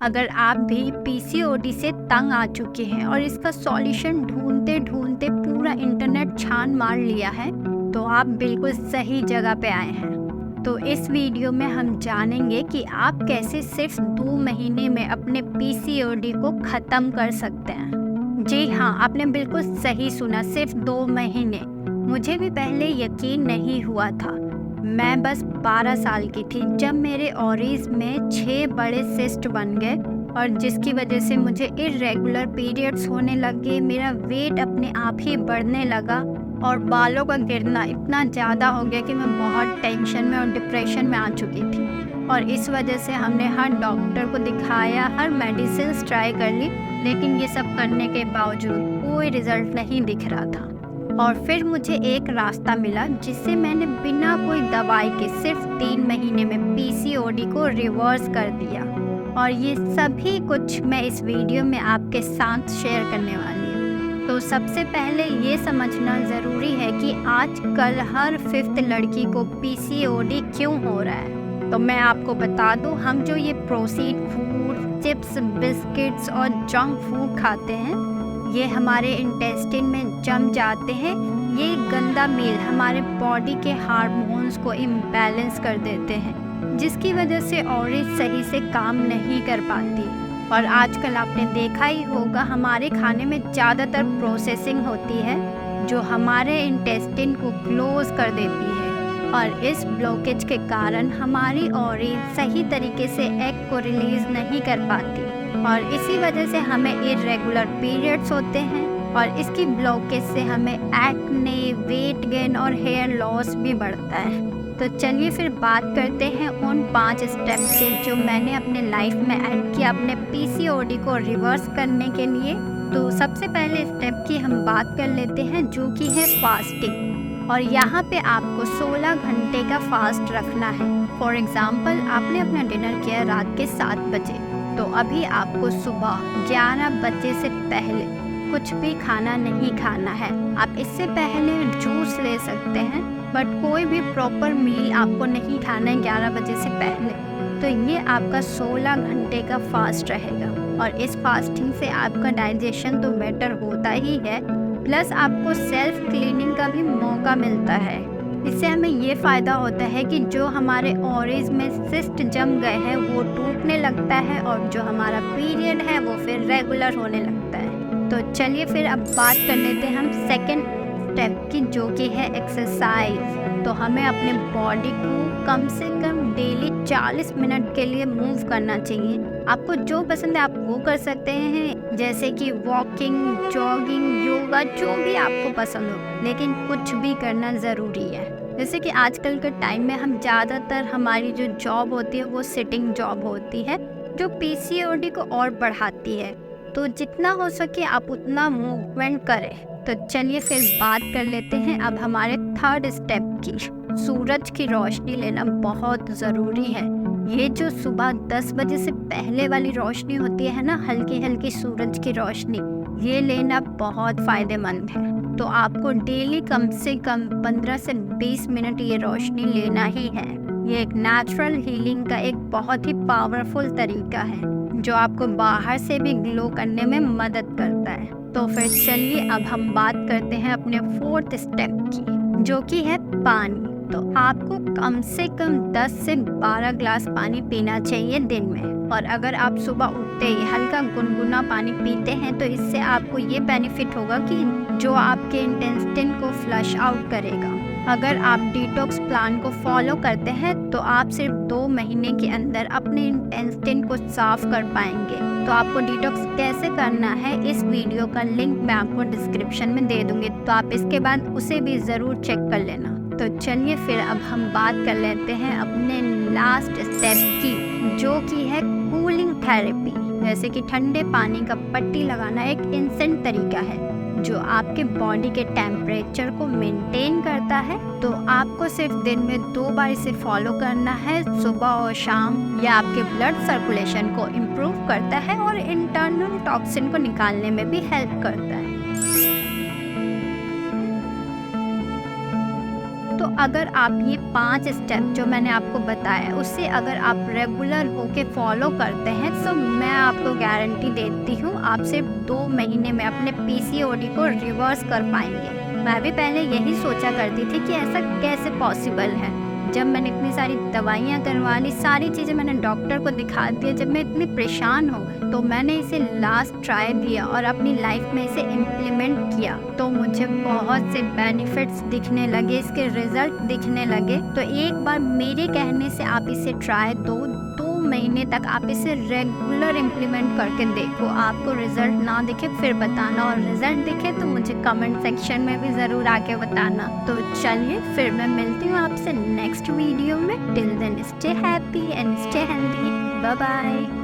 अगर आप भी पीसीओडी से तंग आ चुके हैं और इसका सॉल्यूशन ढूंढते ढूंढते पूरा इंटरनेट छान मार लिया है, तो आप बिल्कुल सही जगह पे आए हैं। तो इस वीडियो में हम जानेंगे कि आप कैसे सिर्फ 2 महीने में अपने पीसीओडी को ख़त्म कर सकते हैं। जी हाँ, आपने बिल्कुल सही सुना, सिर्फ 2 महीने। मुझे भी पहले यकीन नहीं हुआ था। मैं बस 12 साल की थी जब मेरे ओवरीज में 6 बड़े सिस्ट बन गए और जिसकी वजह से मुझे इरेगुलर पीरियड्स होने लगे, मेरा वेट अपने आप ही बढ़ने लगा और बालों का गिरना इतना ज़्यादा हो गया कि मैं बहुत टेंशन में और डिप्रेशन में आ चुकी थी। और इस वजह से हमने हर डॉक्टर को दिखाया, हर मेडिसिन ट्राई कर ली, लेकिन ये सब करने के बावजूद कोई रिजल्ट नहीं दिख रहा था। और फिर मुझे एक रास्ता मिला जिससे मैंने बिना कोई दवाई के सिर्फ 3 महीने में पीसीओडी को रिवर्स कर दिया। और ये सभी कुछ मैं इस वीडियो में आपके साथ शेयर करने वाली हूँ। तो सबसे पहले ये समझना ज़रूरी है कि आजकल हर 5th लड़की को पीसीओडी क्यों हो रहा है। तो मैं आपको बता दूँ, हम जो ये प्रोसेस्ड फूड, चिप्स, बिस्किट्स और जंक फूड खाते हैं, ये हमारे इंटेस्टाइन में जम जाते हैं। ये गंदा मेल हमारे बॉडी के हार्मोन्स को इम्बैलेंस कर देते हैं, जिसकी वजह से ओवरीज सही से काम नहीं कर पाती। और आजकल आपने देखा ही होगा, हमारे खाने में ज़्यादातर प्रोसेसिंग होती है जो हमारे इंटेस्टाइन को क्लोज कर देती है। और इस ब्लॉकेज के कारण हमारी ओवरीज सही तरीके से एग को रिलीज नहीं कर पाती और इसी वजह से हमें इरेगुलर पीरियड्स होते हैं। और इसकी ब्लॉकेज से हमें एक्ने, वेट गेन और हेयर लॉस भी बढ़ता है। तो चलिए फिर बात करते हैं उन 5 स्टेप्स के जो मैंने अपने लाइफ में ऐड किया अपने पीसीओडी को रिवर्स करने के लिए। तो सबसे पहले स्टेप की हम बात कर लेते हैं, जो कि है फास्टिंग। और यहाँ पे आपको 16 घंटे का फास्ट रखना है। फॉर एग्जाम्पल, आपने अपना डिनर किया रात के 7 बजे, तो अभी आपको सुबह 11 बजे से पहले कुछ भी खाना नहीं खाना है। आप इससे पहले जूस ले सकते हैं, बट कोई भी प्रॉपर मील आपको नहीं खाना है 11 बजे से पहले। तो ये आपका 16 घंटे का फास्ट रहेगा। और इस फास्टिंग से आपका डाइजेशन तो बेटर होता ही है, प्लस आपको सेल्फ क्लीनिंग का भी मौका मिलता है। इससे हमें ये फ़ायदा होता है कि जो हमारे ओवरीज में सिस्ट जम गए हैं वो टूटने लगता है और जो हमारा पीरियड है वो फिर रेगुलर होने लगता है। तो चलिए फिर अब बात कर लेते हैं हम सेकंड स्टेप की, जो कि है एक्सरसाइज। तो हमें अपने बॉडी को कम से कम डेली 40 मिनट के लिए मूव करना चाहिए। आपको जो पसंद है आप वो कर सकते हैं, जैसे कि वॉकिंग, जॉगिंग, योगा, जो भी आपको पसंद हो, लेकिन कुछ भी करना ज़रूरी है। जैसे कि आजकल के टाइम में हम ज़्यादातर हमारी जो जॉब होती है वो सिटिंग जॉब होती है, जो पीसीओडी को और बढ़ाती है। तो जितना हो सके आप उतना मूवमेंट करें। तो चलिए फिर बात कर लेते हैं अब हमारे थर्ड स्टेप की। सूरज की रोशनी लेना बहुत ज़रूरी है। ये जो सुबह 10 बजे से पहले वाली रोशनी होती है ना, हल्की हल्की सूरज की रोशनी, ये लेना बहुत फ़ायदेमंद है। तो आपको डेली कम से कम 15 से 20 मिनट ये रोशनी लेना ही है। ये एक नेचुरल हीलिंग का एक बहुत ही पावरफुल तरीका है जो आपको बाहर से भी ग्लो करने में मदद करता है। तो फिर चलिए अब हम बात करते हैं अपने 4th स्टेप की, जो कि है पानी। तो आपको कम से कम 10 से 12 ग्लास पानी पीना चाहिए दिन में। और अगर आप सुबह उठते ही हल्का गुनगुना पानी पीते हैं तो इससे आपको ये बेनिफिट होगा कि जो आपके इंटेस्टाइन को फ्लश आउट करेगा। अगर आप डिटॉक्स प्लान को फॉलो करते हैं तो आप सिर्फ 2 महीने के अंदर अपने इंटेस्टाइन को साफ कर पाएंगे। तो आपको डिटॉक्स कैसे करना है, इस वीडियो का लिंक मैं आपको डिस्क्रिप्शन में दे दूंगी, तो आप इसके बाद उसे भी ज़रूर चेक कर लेना। तो चलिए फिर अब हम बात कर लेते हैं अपने लास्ट स्टेप की, जो कि है कूलिंग थेरेपी। जैसे कि ठंडे पानी का पट्टी लगाना एक इंस्टेंट तरीका है जो आपके बॉडी के टेम्परेचर को मेंटेन करता है। तो आपको सिर्फ दिन में 2 बार इसे फॉलो करना है, सुबह और शाम। यह आपके ब्लड सर्कुलेशन को इम्प्रूव करता है और इंटरनल टॉक्सिन को निकालने में भी हेल्प करता है। तो अगर आप ये 5 स्टेप जो मैंने आपको बताया उससे अगर आप रेगुलर होके फॉलो करते हैं तो मैं आपको गारंटी देती हूँ आप सिर्फ 2 महीने में अपने पीसीओडी को रिवर्स कर पाएंगे। मैं भी पहले यही सोचा करती थी कि ऐसा कैसे पॉसिबल है। जब मैंने इतनी सारी दवाइयाँ करवा ली, सारी चीज़ें मैंने डॉक्टर को दिखा दिया, जब मैं इतनी परेशान हो गई तो मैंने इसे लास्ट ट्राई दिया और अपनी लाइफ में इसे इम्प्लीमेंट किया तो मुझे बहुत से बेनिफिट्स दिखने लगे, इसके रिजल्ट दिखने लगे। तो एक बार मेरे कहने से आप इसे ट्राई दो, 2 महीने तक आप इसे रेगुलर इम्प्लीमेंट करके देखो। आपको रिजल्ट ना दिखे फिर बताना, और रिजल्ट दिखे तो मुझे कमेंट सेक्शन में भी ज़रूर आके बताना। तो चलिए फिर मैं मिलती हूँ आपसे नेक्स्ट वीडियो में। Till then stay happy and stay healthy. Bye bye.